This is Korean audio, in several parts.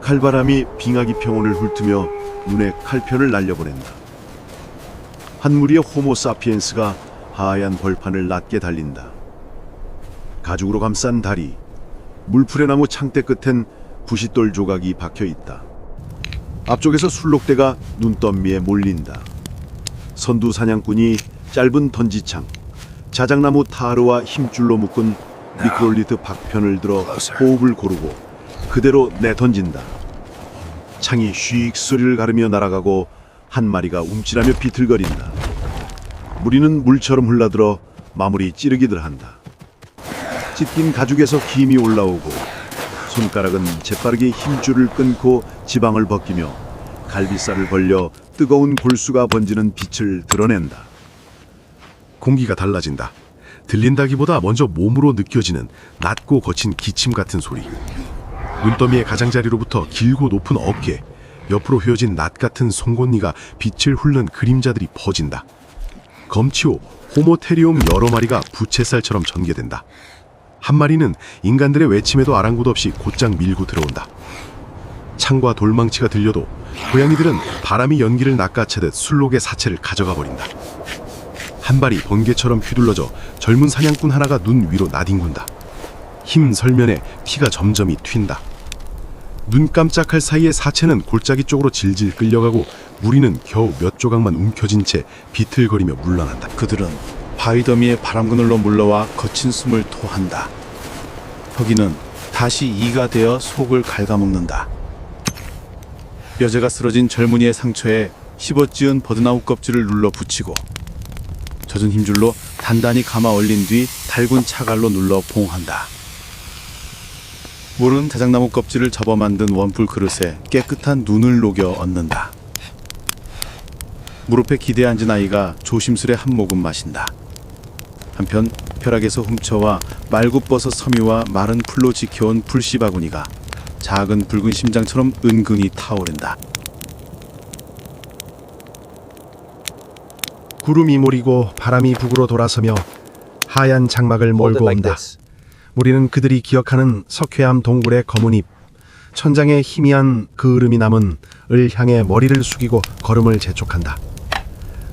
칼바람이 빙하기 평원을 훑으며 눈에 칼편을 날려보낸다. 한 무리의 호모사피엔스가 하얀 벌판을 낮게 달린다. 가죽으로 감싼 다리, 물풀의 창대 끝엔 부싯돌 조각이 박혀 있다. 앞쪽에서 술록대가 눈더미에 몰린다. 선두 사냥꾼이 짧은 던지창, 자작나무 타르와 힘줄로 묶은 미크롤리트 박편을 들어 호흡을 고르고 그대로 내던진다. 창이 쉬익 소리를 가르며 날아가고 한 마리가 움찔하며 비틀거린다. 무리는 물처럼 흘러들어 마무리 찌르기들 한다. 찢긴 가죽에서 김이 올라오고 손가락은 재빠르게 힘줄을 끊고 지방을 벗기며 갈비살을 벌려 뜨거운 골수가 번지는 빛을 드러낸다. 공기가 달라진다. 들린다기보다 먼저 몸으로 느껴지는 낮고 거친 기침 같은 소리. 눈더미의 가장자리로부터 길고 높은 어깨, 옆으로 휘어진 낫 같은 송곳니가 빛을 훑는 그림자들이 퍼진다. 검치호, 호모테리움 여러 마리가 부채살처럼 전개된다. 한 마리는 인간들의 외침에도 아랑곳 없이 곧장 밀고 들어온다. 창과 돌망치가 들려도 고양이들은 바람이 연기를 낚아채듯 술록의 사체를 가져가 버린다. 한 발이 번개처럼 휘둘러져 젊은 사냥꾼 하나가 눈 위로 나뒹군다. 힘 설면에 피가 점점이 튄다. 눈 깜짝할 사이에 사체는 골짜기 쪽으로 질질 끌려가고 무리는 겨우 몇 조각만 움켜쥔 채 비틀거리며 물러난다. 그들은 바위더미의 바람그늘로 물러와 거친 숨을 토한다. 혁이는 다시 이가 되어 속을 갉아먹는다. 여자가 쓰러진 젊은이의 상처에 씹어찌은 버드나무 껍질을 눌러 붙이고 젖은 힘줄로 단단히 감아 얼린 뒤 달군 차갈로 눌러 봉한다. 물은 자작나무 껍질을 접어 만든 원풀 그릇에 깨끗한 눈을 녹여 얹는다. 무릎에 기대 앉은 아이가 조심스레 한 모금 마신다. 한편 벼락에서 훔쳐와 말굽버섯 섬유와 마른 풀로 지켜온 불씨바구니가 작은 붉은 심장처럼 은근히 타오른다. 구름이 몰이고 바람이 북으로 돌아서며 하얀 장막을 몰고 온다. 우리는 그들이 기억하는 석회암 동굴의 검은 잎, 천장에 희미한 그을음이 남은 을 향해 머리를 숙이고 걸음을 재촉한다.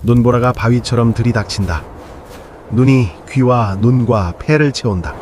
눈보라가 바위처럼 들이닥친다. 눈이 귀와 눈과 폐를 채운다.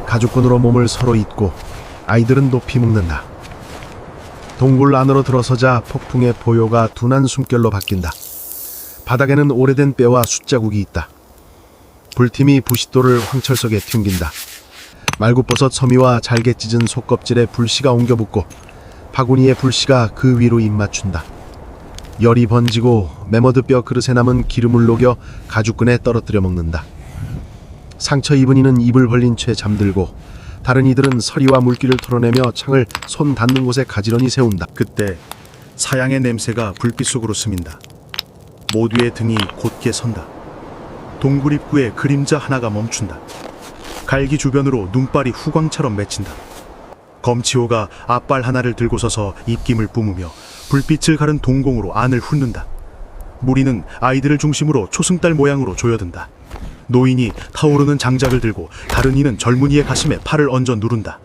가죽끈으로 몸을 서로 잇고 아이들은 높이 묶는다. 동굴 안으로 들어서자 폭풍의 보요가 둔한 숨결로 바뀐다. 바닥에는 오래된 뼈와 숯자국이 있다. 불팀이 부싯돌을 황철석에 튕긴다. 말굽버섯 서미와 잘게 찢은 속껍질에 불씨가 옮겨붙고 바구니의 불씨가 그 위로 입맞춘다. 열이 번지고 메머드 뼈 그릇에 남은 기름을 녹여 가죽끈에 떨어뜨려 먹는다. 상처 입은 이는 입을 벌린 채 잠들고 다른 이들은 서리와 물기를 털어내며 창을 손 닿는 곳에 가지런히 세운다. 그때 사양의 냄새가 불빛 속으로 스민다. 모두의 등이 곧게 선다. 동굴 입구에 그림자 하나가 멈춘다. 갈기 주변으로 눈발이 후광처럼 맺힌다. 검치호가 앞발 하나를 들고 서서 입김을 뿜으며 불빛을 가른 동공으로 안을 훑는다. 무리는 아이들을 중심으로 초승달 모양으로 조여든다. 노인이 타오르는 장작을 들고 다른 이는 젊은이의 가슴에 팔을 얹어 누른다.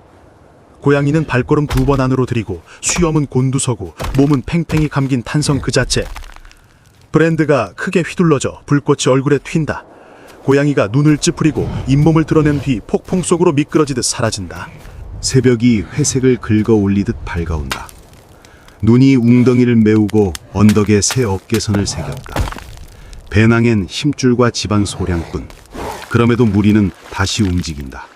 고양이는 발걸음 2번 안으로 들이고 수염은 곤두서고 몸은 팽팽히 감긴 탄성 그 자체. 브랜드가 크게 휘둘러져 불꽃이 얼굴에 튄다. 고양이가 눈을 찌푸리고 잇몸을 드러낸 뒤 폭풍 속으로 미끄러지듯 사라진다. 새벽이 회색을 긁어 올리듯 밝아온다. 눈이 웅덩이를 메우고 언덕에 새 어깨선을 새겼다. 배낭엔 힘줄과 지방 소량뿐. 그럼에도 무리는 다시 움직인다.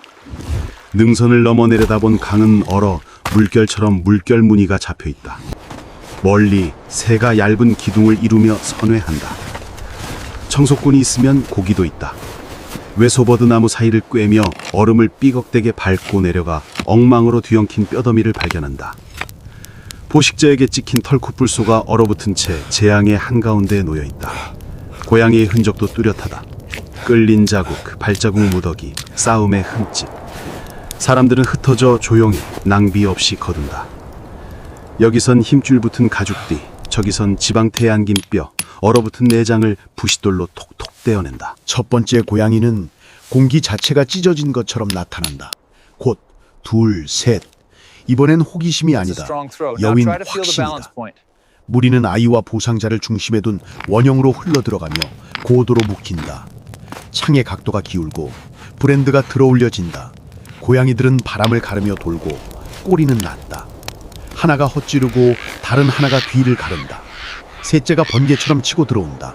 능선을 넘어 내려다본 강은 얼어 물결처럼 물결 무늬가 잡혀있다. 멀리 새가 얇은 기둥을 이루며 선회한다. 청소꾼이 있으면 고기도 있다. 외소버드 나무 사이를 꿰며 얼음을 삐걱대게 밟고 내려가 엉망으로 뒤엉킨 뼈더미를 발견한다. 포식자에게 찍힌 털쿠뿔소가 얼어붙은 채 재앙의 한가운데에 놓여있다. 고양이의 흔적도 뚜렷하다. 끌린 자국, 발자국 무더기, 싸움의 흠집. 사람들은 흩어져 조용히 낭비 없이 거둔다. 여기선 힘줄 붙은 가죽띠, 저기선 지방태에 안긴 뼈, 얼어붙은 내장을 부싯돌로 톡톡 떼어낸다. 첫 번째 고양이는 공기 자체가 찢어진 것처럼 나타난다. 곧 둘, 셋, 이번엔 호기심이 아니다. 여윈 확신이다. 무리는 아이와 보상자를 중심에 둔 원형으로 흘러들어가며 고도로 묶인다. 창의 각도가 기울고 브랜드가 들어올려진다. 고양이들은 바람을 가르며 돌고 꼬리는 낮다. 하나가 헛지르고 다른 하나가 뒤를 가른다. 셋째가 번개처럼 치고 들어온다.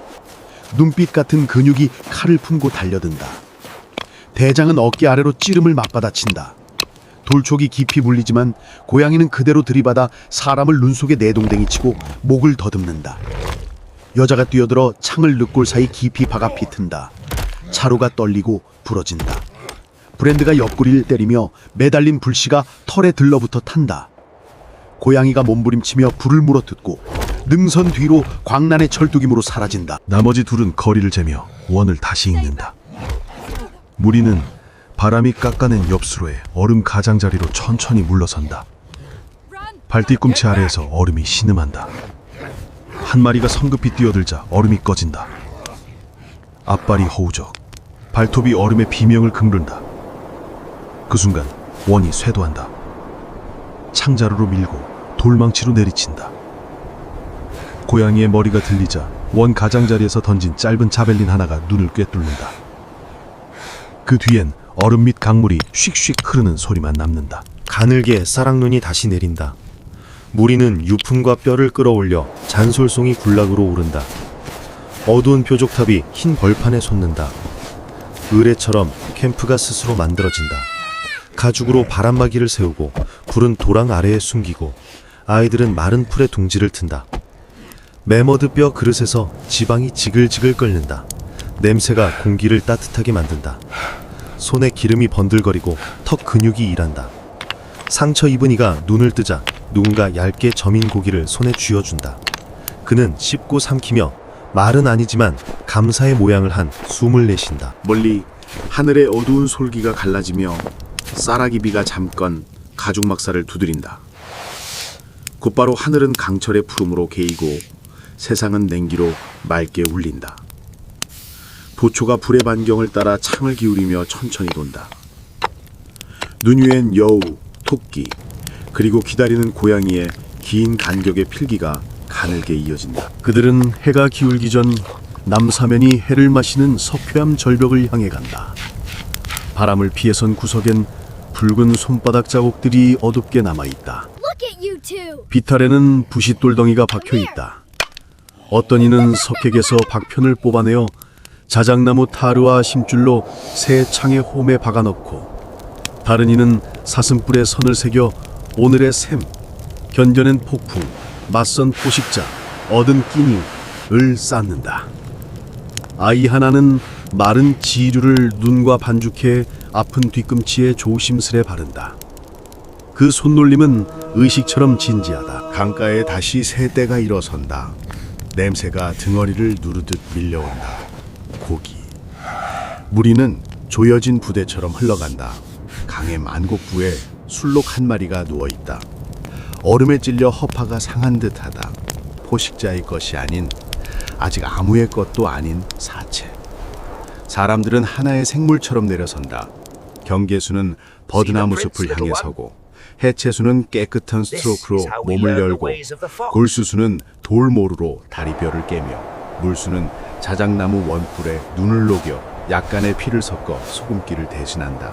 눈빛 같은 근육이 칼을 품고 달려든다. 대장은 어깨 아래로 찌름을 맞받아친다. 돌촉이 깊이 물리지만 고양이는 그대로 들이받아 사람을 눈 속에 내동댕이 치고 목을 더듬는다. 여자가 뛰어들어 창을 늑골 사이 깊이 박아 비튼다. 차로가 떨리고 부러진다. 브랜드가 옆구리를 때리며 매달린 불씨가 털에 들러붙어 탄다. 고양이가 몸부림치며 불을 물어뜯고 능선 뒤로 광란의 철뚝임으로 사라진다. 나머지 둘은 거리를 재며 원을 다시 읽는다. 무리는 바람이 깎아낸 엽수로에 얼음 가장자리로 천천히 물러선다. 발뒤꿈치 아래에서 얼음이 신음한다. 한 마리가 성급히 뛰어들자 얼음이 꺼진다. 앞발이 허우적, 발톱이 얼음의 비명을 긁는다. 그 순간 원이 쇄도한다. 창자루로 밀고 돌망치로 내리친다. 고양이의 머리가 들리자 원 가장자리에서 던진 짧은 자벨린 하나가 눈을 꿰뚫는다. 그 뒤엔 얼음 및 강물이 슉슉 흐르는 소리만 남는다. 가늘게 쌀랑눈이 다시 내린다. 무리는 유품과 뼈를 끌어올려 잔솔송이 군락으로 오른다. 어두운 표적탑이 흰 벌판에 솟는다. 의뢰처럼 캠프가 스스로 만들어진다. 가죽으로 바람막이를 세우고 불은 도랑 아래에 숨기고 아이들은 마른 풀에 둥지를 튼다. 매머드 뼈 그릇에서 지방이 지글지글 끓는다. 냄새가 공기를 따뜻하게 만든다. 손에 기름이 번들거리고 턱 근육이 일한다. 상처 입은 이가 눈을 뜨자 누군가 얇게 저민 고기를 손에 쥐어준다. 그는 씹고 삼키며 말은 아니지만 감사의 모양을 한 숨을 내쉰다. 멀리 하늘의 어두운 솔기가 갈라지며 쌀아기비가 잠깐 가죽 막사를 두드린다. 곧바로 하늘은 강철의 푸름으로 개이고 세상은 냉기로 맑게 울린다. 보초가 불의 반경을 따라 창을 기울이며 천천히 돈다. 눈 위엔 여우, 토끼, 그리고 기다리는 고양이의 긴 간격의 필기가 가늘게 이어진다. 그들은 해가 기울기 전 남사면이 해를 마시는 석회암 절벽을 향해 간다. 바람을 피해선 구석엔 붉은 손바닥 자국들이 어둡게 남아있다. Look at you two. 비탈에는 부싯돌덩이가 박혀있다. 어떤 이는 석핵에서 박편을 뽑아내어 자작나무 타르와 심줄로 새 창의 홈에 박아넣고, 다른 이는 사슴뿔에 선을 새겨 오늘의 샘, 견뎌낸 폭풍, 맞선 포식자, 얻은 끼니를 쌓는다. 아이 하나는 마른 지류를 눈과 반죽해 아픈 뒤꿈치에 조심스레 바른다. 그 손놀림은 의식처럼 진지하다. 강가에 다시 새 떼가 일어선다. 냄새가 등어리를 누르듯 밀려온다. 고기. 무리는 조여진 부대처럼 흘러간다. 강의 만곡부에 술록 한 마리가 누워있다. 얼음에 찔려 허파가 상한 듯하다. 포식자의 것이 아닌, 아직 아무의 것도 아닌 사체. 사람들은 하나의 생물처럼 내려선다. 경계수는 버드나무 숲을 향해 서고, 해체수는 깨끗한 스트로크로 몸을 열고, 골수수는 돌모루로 다리뼈를 깨며, 물수는 자작나무 원뿔에 눈을 녹여 약간의 피를 섞어 소금기를 대신한다.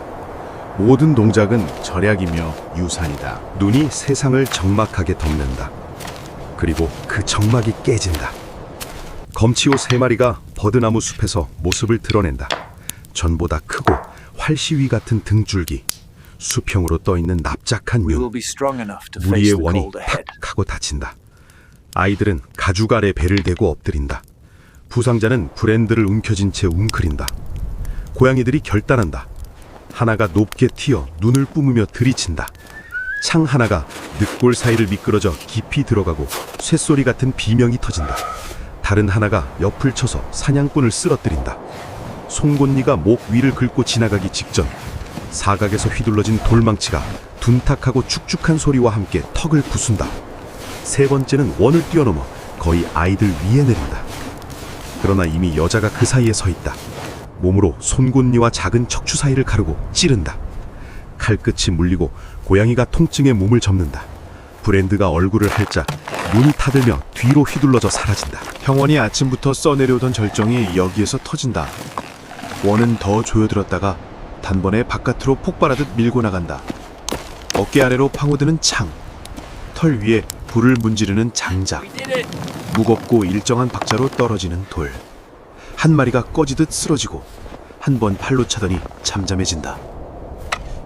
모든 동작은 절약이며 유산이다. 눈이 세상을 적막하게 덮는다. 그리고 그 적막이 깨진다. 검치호 3마리가 버드나무 숲에서 모습을 드러낸다. 전보다 크고 활시위 같은 등줄기, 수평으로 떠있는 납작한 눈, 무리의 원이 탁 하고 닫힌다. 아이들은 가죽 아래 배를 대고 엎드린다. 부상자는 브랜드를 움켜쥔 채 웅크린다. 고양이들이 결단한다. 하나가 높게 튀어 눈을 뿜으며 들이친다. 창 하나가 늑골 사이를 미끄러져 깊이 들어가고 쇳소리 같은 비명이 터진다. 다른 하나가 옆을 쳐서 사냥꾼을 쓰러뜨린다. 송곳니가 목 위를 긁고 지나가기 직전 사각에서 휘둘러진 돌망치가 둔탁하고 축축한 소리와 함께 턱을 부순다. 세 번째는 원을 뛰어넘어 거의 아이들 위에 내린다. 그러나 이미 여자가 그 사이에 서 있다. 몸으로 손곳니와 작은 척추 사이를 가르고 찌른다. 칼끝이 물리고 고양이가 통증에 몸을 접는다. 브랜드가 얼굴을 핥자 눈이 타들며 뒤로 휘둘러져 사라진다. 형원이 아침부터 써내려오던 절정이 여기에서 터진다. 원은 더 조여들었다가 단번에 바깥으로 폭발하듯 밀고 나간다. 어깨 아래로 파고드는 창, 털 위에 불을 문지르는 장작, 무겁고 일정한 박자로 떨어지는 돌. 한 마리가 꺼지듯 쓰러지고 한 번 팔로 차더니 잠잠해진다.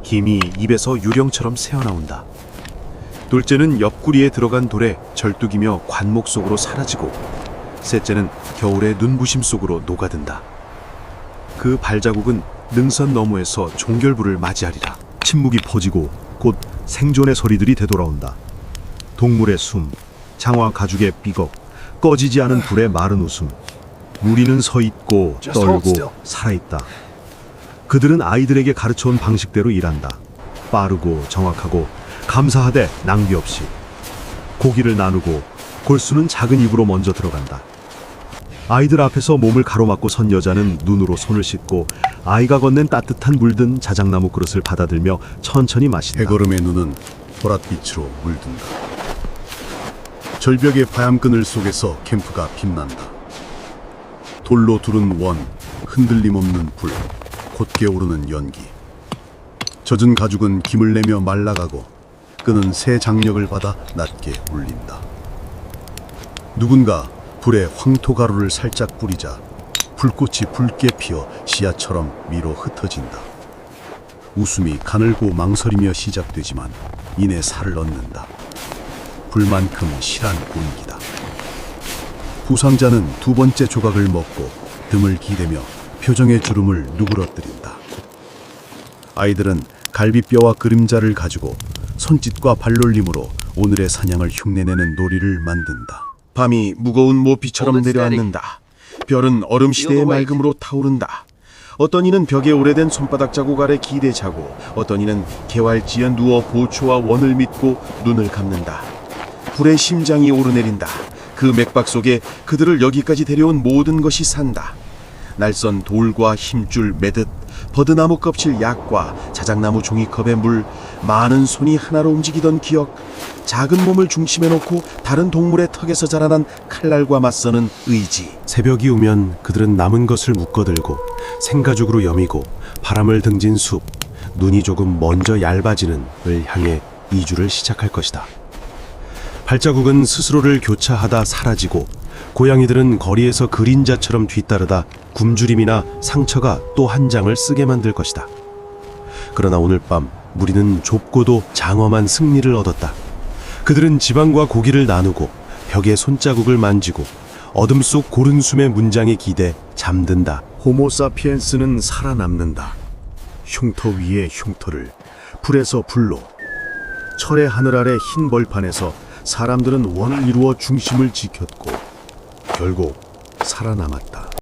김이 입에서 유령처럼 새어나온다. 둘째는 옆구리에 들어간 돌에 절뚝이며 관목 속으로 사라지고 셋째는 겨울의 눈부심 속으로 녹아든다. 그 발자국은 능선 너머에서 종결부를 맞이하리라. 침묵이 퍼지고 곧 생존의 소리들이 되돌아온다. 동물의 숨, 장화 가죽의 삐걱, 꺼지지 않은 불의 마른 웃음. 무리는 서 있고 떨고 살아있다. 그들은 아이들에게 가르쳐온 방식대로 일한다. 빠르고 정확하고 감사하되 낭비 없이. 고기를 나누고 골수는 작은 입으로 먼저 들어간다. 아이들 앞에서 몸을 가로막고 선 여자는 눈으로 손을 씻고 아이가 건넨 따뜻한 물든 자작나무 그릇을 받아들며 천천히 마신다. 해걸음의 눈은 보랏빛으로 물든다. 절벽의 바람 그늘 속에서 캠프가 빛난다. 돌로 두른 원, 흔들림 없는 불, 곧게 오르는 연기. 젖은 가죽은 김을 내며 말라가고 끈은 새 장력을 받아 낮게 울린다. 누군가 불에 황토가루를 살짝 뿌리자 불꽃이 붉게 피어 씨앗처럼 위로 흩어진다. 웃음이 가늘고 망설이며 시작되지만 이내 살을 얻는다. 불만큼 실한 공기다. 부상자는 두 번째 조각을 먹고 등을 기대며 표정의 주름을 누그러뜨린다. 아이들은 갈비뼈와 그림자를 가지고 손짓과 발놀림으로 오늘의 사냥을 흉내내는 놀이를 만든다. 밤이 무거운 모피처럼 내려앉는다. 별은 얼음 시대의 맑음으로 타오른다. 어떤 이는 벽에 오래된 손바닥 자국 아래 기대 자고, 어떤 이는 개활지에 누워 보초와 원을 믿고 눈을 감는다. 불의 심장이 오르내린다. 그 맥박 속에 그들을 여기까지 데려온 모든 것이 산다. 날선 돌과 힘줄 매듭, 버드나무 껍질 약과 자작나무 종이컵의 물, 많은 손이 하나로 움직이던 기억, 작은 몸을 중심에 놓고 다른 동물의 턱에서 자라난 칼날과 맞서는 의지. 새벽이 오면 그들은 남은 것을 묶어들고 생가죽으로 여미고 바람을 등진 숲, 눈이 조금 먼저 얇아지는 을 향해 이주를 시작할 것이다. 발자국은 스스로를 교차하다 사라지고 고양이들은 거리에서 그림자처럼 뒤따르다 굶주림이나 상처가 또 한 장을 쓰게 만들 것이다. 그러나 오늘 밤 무리는 좁고도 장엄한 승리를 얻었다. 그들은 지방과 고기를 나누고 벽에 손자국을 만지고 어둠 속 고른 숨의 문장에 기대 잠든다. 호모사피엔스는 살아남는다. 흉터 위에 흉터를, 불에서 불로. 철의 하늘 아래 흰 벌판에서 사람들은 원을 이루어 중심을 지켰고 결국 살아남았다.